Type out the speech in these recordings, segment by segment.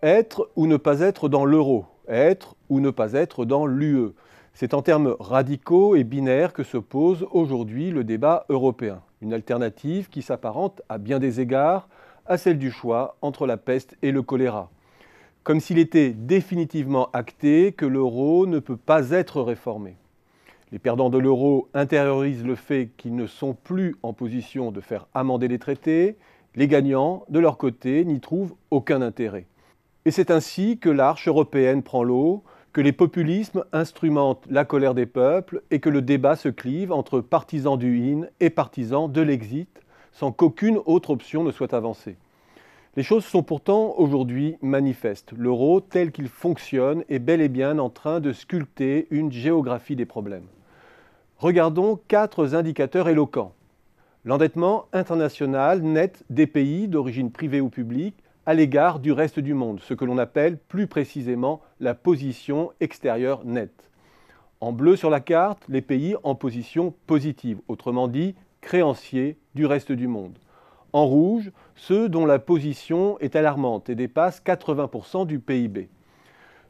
Être ou ne pas être dans l'euro, être ou ne pas être dans l'UE. C'est en termes radicaux et binaires que se pose aujourd'hui le débat européen. Une alternative qui s'apparente à bien des égards à celle du choix entre la peste et le choléra. Comme s'il était définitivement acté que l'euro ne peut pas être réformé. Les perdants de l'euro intériorisent le fait qu'ils ne sont plus en position de faire amender les traités. Les gagnants, de leur côté, n'y trouvent aucun intérêt. Et c'est ainsi que l'arche européenne prend l'eau, que les populismes instrumentent la colère des peuples et que le débat se clive entre partisans du in et partisans de l'exit, sans qu'aucune autre option ne soit avancée. Les choses sont pourtant aujourd'hui manifestes. L'euro, tel qu'il fonctionne, est bel et bien en train de sculpter une géographie des problèmes. Regardons 4 indicateurs éloquents. L'endettement international net des pays d'origine privée ou publique à l'égard du reste du monde, ce que l'on appelle plus précisément la position extérieure nette. En bleu sur la carte, les pays en position positive, autrement dit créanciers du reste du monde. En rouge, ceux dont la position est alarmante et dépasse 80% du PIB.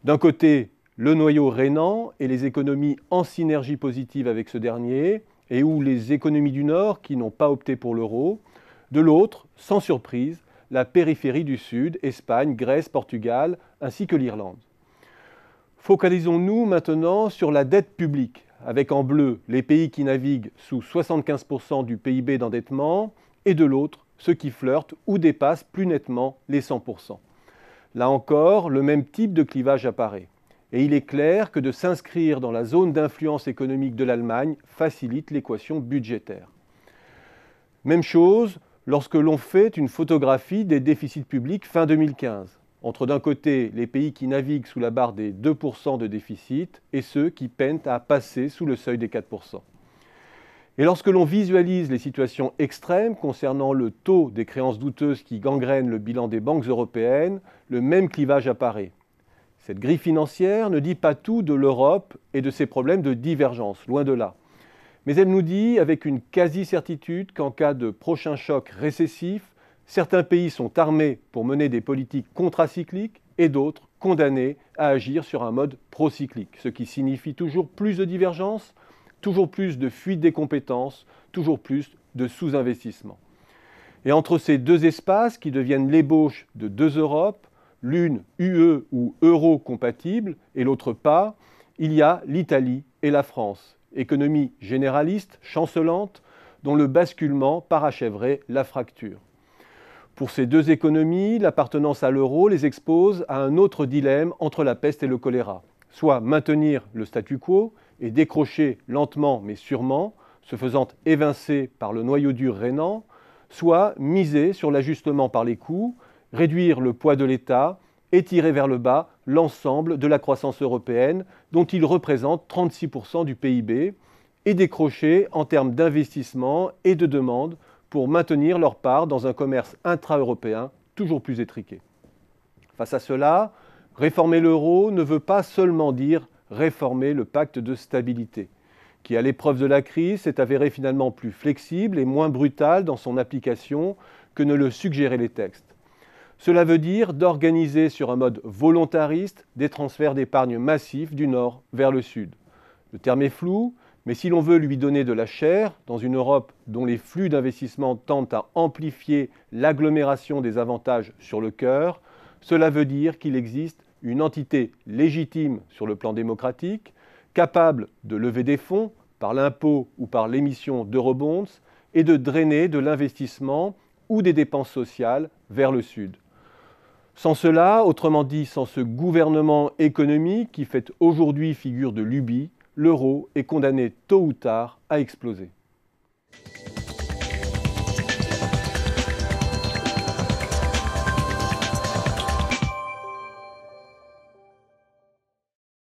D'un côté, le noyau rhénan et les économies en synergie positive avec ce dernier, et où les économies du Nord qui n'ont pas opté pour l'euro. De l'autre, sans surprise, la périphérie du Sud, Espagne, Grèce, Portugal, ainsi que l'Irlande. Focalisons-nous maintenant sur la dette publique, avec en bleu les pays qui naviguent sous 75% du PIB d'endettement, et de l'autre, ceux qui flirtent ou dépassent plus nettement les 100%. Là encore, le même type de clivage apparaît. Et il est clair que de s'inscrire dans la zone d'influence économique de l'Allemagne facilite l'équation budgétaire. Même chose lorsque l'on fait une photographie des déficits publics fin 2015, entre d'un côté les pays qui naviguent sous la barre des 2% de déficit et ceux qui peinent à passer sous le seuil des 4%. Et lorsque l'on visualise les situations extrêmes concernant le taux des créances douteuses qui gangrènent le bilan des banques européennes, le même clivage apparaît. Cette grille financière ne dit pas tout de l'Europe et de ses problèmes de divergence, loin de là. Mais elle nous dit avec une quasi-certitude qu'en cas de prochain choc récessif, certains pays sont armés pour mener des politiques contracycliques et d'autres condamnés à agir sur un mode procyclique, ce qui signifie toujours plus de divergence, toujours plus de fuite des compétences, toujours plus de sous-investissement. Et entre ces deux espaces qui deviennent l'ébauche de deux Europes, l'une UE ou euro-compatible et l'autre pas, il y a l'Italie et la France, économie généraliste, chancelante, dont le basculement parachèverait la fracture. Pour ces deux économies, l'appartenance à l'euro les expose à un autre dilemme entre la peste et le choléra, soit maintenir le statu quo et décrocher lentement mais sûrement, se faisant évincer par le noyau dur rhénan, soit miser sur l'ajustement par les coûts, réduire le poids de l'État et tirer vers le bas l'ensemble de la croissance européenne dont il représente 36% du PIB et décrocher en termes d'investissement et de demande pour maintenir leur part dans un commerce intra-européen toujours plus étriqué. Face à cela, réformer l'euro ne veut pas seulement dire réformer le pacte de stabilité, qui à l'épreuve de la crise s'est avéré finalement plus flexible et moins brutal dans son application que ne le suggéraient les textes. Cela veut dire d'organiser sur un mode volontariste des transferts d'épargne massifs du nord vers le sud. Le terme est flou, mais si l'on veut lui donner de la chair, dans une Europe dont les flux d'investissement tendent à amplifier l'agglomération des avantages sur le cœur, cela veut dire qu'il existe une entité légitime sur le plan démocratique, capable de lever des fonds par l'impôt ou par l'émission d'eurobonds et de drainer de l'investissement ou des dépenses sociales vers le sud. Sans cela, autrement dit sans ce gouvernement économique qui fait aujourd'hui figure de lubie, l'euro est condamné tôt ou tard à exploser.